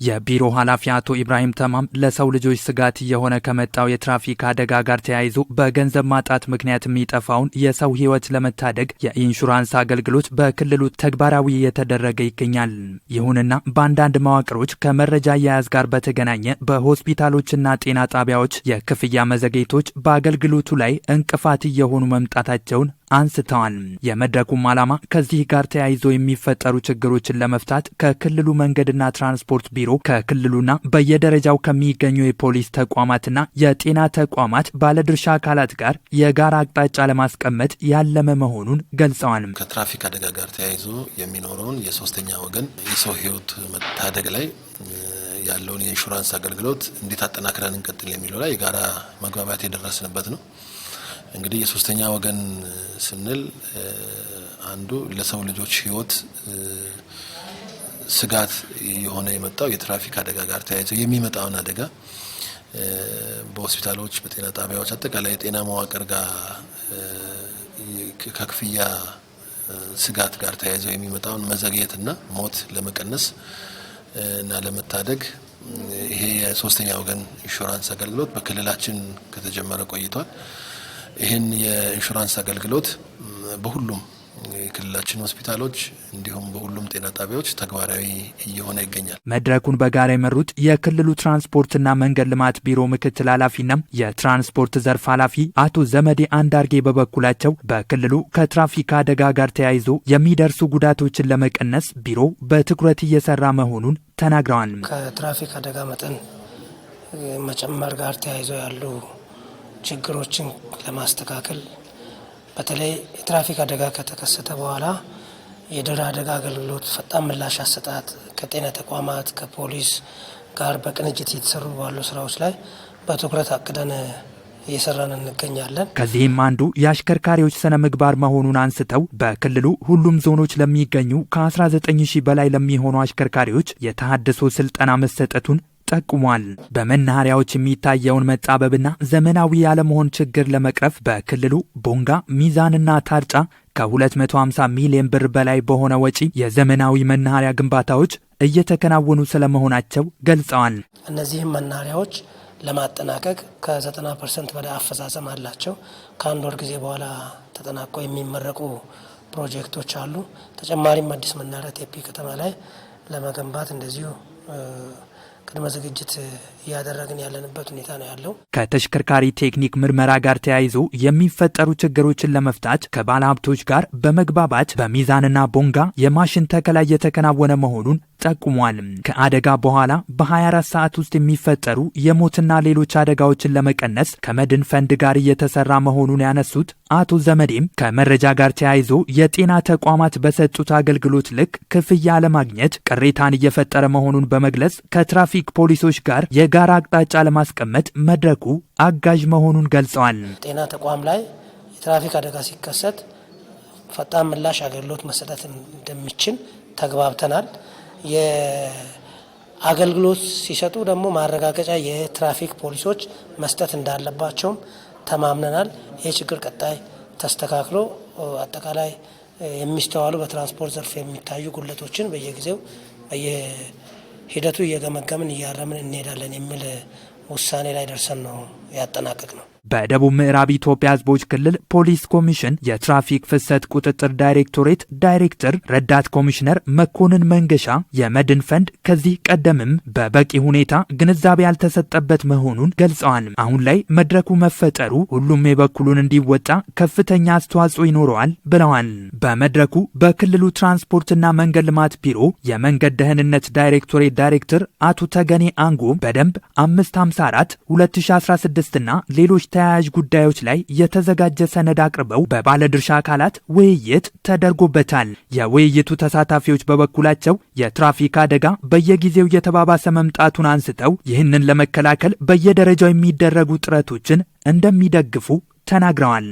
የቢሮ ኃላፊ አቶ ኢብራሂም ተማም ለሰው ልጆች ስጋት እየሆነ ከመጣው የትራፊክ አደጋ ጋር ተያይዞ በገንዘብ ማጣት ምክንያት የሚጠፋውን የሰው ሕይወት ለመታደግ የኢንሹራንስ አገልግሎት በክልሉ ተግባራዊ እየተደረገ ይገኛል። ይሁንና በአንዳንድ መዋቅሮች ከመረጃ አያያዝ ጋር በተገናኘ በሆስፒታሎችና ጤና ጣቢያዎች የክፍያ መዘግየቶች በአገልግሎቱ ላይ እንቅፋት እየሆኑ መምጣታቸውን አንስተዋል። የመድረኩም ዓላማ ከዚህ ጋር ተያይዞ የሚፈጠሩ ችግሮችን ለመፍታት ከክልሉ መንገድና ትራንስፖርት ቢሮ ከክልሉና በየደረጃው ከሚገኙ የፖሊስ ተቋማትና የጤና ተቋማት ባለድርሻ አካላት ጋር የጋራ አቅጣጫ ለማስቀመጥ ያለመ መሆኑን ገልጸዋል። ከትራፊክ አደጋ ጋር ተያይዞ የሚኖረውን የሶስተኛ ወገን የሰው ሕይወት መታደግ ላይ ያለውን የኢንሹራንስ አገልግሎት እንዴት አጠናክረን እንቀጥል የሚለው ላይ የጋራ መግባባት የደረስንበት ነው። እንግዲህ የሶስተኛ ወገን ስንል አንዱ ለሰው ልጆች ሕይወት ስጋት የሆነ የመጣው የትራፊክ አደጋ ጋር ተያይዞ የሚመጣውን አደጋ በሆስፒታሎች፣ በጤና ጣቢያዎች አጠቃላይ የጤና መዋቅር ጋር ከክፍያ ስጋት ጋር ተያይዞ የሚመጣውን መዘግየትና ሞት ለመቀነስ እና ለመታደግ ይሄ የሶስተኛ ወገን ኢንሹራንስ አገልግሎት በክልላችን ከተጀመረ ቆይቷል። ይህን የኢንሹራንስ አገልግሎት በሁሉም የክልላችን ሆስፒታሎች እንዲሁም በሁሉም ጤና ጣቢያዎች ተግባራዊ እየሆነ ይገኛል። መድረኩን በጋራ የመሩት የክልሉ ትራንስፖርትና መንገድ ልማት ቢሮ ምክትል ኃላፊና የትራንስፖርት ዘርፍ ኃላፊ አቶ ዘመዴ አንዳርጌ በበኩላቸው በክልሉ ከትራፊክ አደጋ ጋር ተያይዞ የሚደርሱ ጉዳቶችን ለመቀነስ ቢሮ በትኩረት እየሰራ መሆኑን ተናግረዋል። ከትራፊክ አደጋ መጠን መጨመር ጋር ተያይዞ ያሉ ችግሮችን ለማስተካከል በተለይ የትራፊክ አደጋ ከተከሰተ በኋላ የድህረ አደጋ አገልግሎት ፈጣን ምላሽ አሰጣጥ ከጤና ተቋማት ከፖሊስ ጋር በቅንጅት እየተሰሩ ባሉ ስራዎች ላይ በትኩረት አቅደን እየሰራን እንገኛለን። ከዚህም አንዱ የአሽከርካሪዎች ስነ ምግባር መሆኑን አንስተው በክልሉ ሁሉም ዞኖች ለሚገኙ ከ19,000 በላይ ለሚሆኑ አሽከርካሪዎች የተሃድሶ ስልጠና መሰጠቱን ጠቁሟል። በመናኸሪያዎች የሚታየውን መጣበብና ዘመናዊ ያለመሆን ችግር ለመቅረፍ በክልሉ ቦንጋ፣ ሚዛንና ታርጫ ከ250 ሚሊዮን ብር በላይ በሆነ ወጪ የዘመናዊ መናኸሪያ ግንባታዎች እየተከናወኑ ስለመሆናቸው ገልጸዋል። እነዚህም መናኸሪያዎች ለማጠናቀቅ ከ90% በላይ አፈጻጸም አላቸው። ከአንድ ወር ጊዜ በኋላ ተጠናቀው የሚመረቁ ፕሮጀክቶች አሉ። ተጨማሪም አዲስ መናኸሪያ ቴፒ ከተማ ላይ ለመገንባት እንደዚሁ ቅድመ ዝግጅት እያደረግን ያለንበት ሁኔታ ነው ያለው። ከተሽከርካሪ ቴክኒክ ምርመራ ጋር ተያይዞ የሚፈጠሩ ችግሮችን ለመፍታት ከባለ ሀብቶች ጋር በመግባባት በሚዛንና ቦንጋ የማሽን ተከላ እየተከናወነ መሆኑን ጠቁሟል። ከአደጋ በኋላ በ24 ሰዓት ውስጥ የሚፈጠሩ የሞትና ሌሎች አደጋዎችን ለመቀነስ ከመድን ፈንድ ጋር እየተሰራ መሆኑን ያነሱት አቶ ዘመዴም ከመረጃ ጋር ተያይዞ የጤና ተቋማት በሰጡት አገልግሎት ልክ ክፍያ ለማግኘት ቅሬታን እየፈጠረ መሆኑን በመግለጽ ከትራፊክ ፖሊሶች ጋር የጋራ አቅጣጫ ለማስቀመጥ መድረኩ አጋዥ መሆኑን ገልጸዋል። ጤና ተቋም ላይ የትራፊክ አደጋ ሲከሰት ፈጣን ምላሽ አገልግሎት መሰጠት እንደሚችል ተግባብተናል። የአገልግሎት ሲሰጡ ደግሞ ማረጋገጫ የትራፊክ ፖሊሶች መስጠት እንዳለባቸውም ተማምነናል። ይህ ችግር ቀጣይ ተስተካክሎ አጠቃላይ የሚስተዋሉ በትራንስፖርት ዘርፍ የሚታዩ ጉድለቶችን በየጊዜው በየሂደቱ እየገመገምን እያረምን እንሄዳለን የሚል ውሳኔ ላይ ደርሰን ነው ያጠናቀቅ ነው። በደቡብ ምዕራብ ኢትዮጵያ ሕዝቦች ክልል ፖሊስ ኮሚሽን የትራፊክ ፍሰት ቁጥጥር ዳይሬክቶሬት ዳይሬክተር ረዳት ኮሚሽነር መኮንን መንገሻ የመድን ፈንድ ከዚህ ቀደምም በበቂ ሁኔታ ግንዛቤ ያልተሰጠበት መሆኑን ገልጸዋል። አሁን ላይ መድረኩ መፈጠሩ ሁሉም የበኩሉን እንዲወጣ ከፍተኛ አስተዋጽኦ ይኖረዋል ብለዋል። በመድረኩ በክልሉ ትራንስፖርትና መንገድ ልማት ቢሮ የመንገድ ደህንነት ዳይሬክቶሬት ዳይሬክተር አቶ ተገኔ አንጎ በደንብ 554/2016 እና ሌሎች ተያያዥ ጉዳዮች ላይ የተዘጋጀ ሰነድ አቅርበው በባለድርሻ አካላት ውይይት ተደርጎበታል። የውይይቱ ተሳታፊዎች በበኩላቸው የትራፊክ አደጋ በየጊዜው እየተባባሰ መምጣቱን አንስተው ይህንን ለመከላከል በየደረጃው የሚደረጉ ጥረቶችን እንደሚደግፉ ተናግረዋል።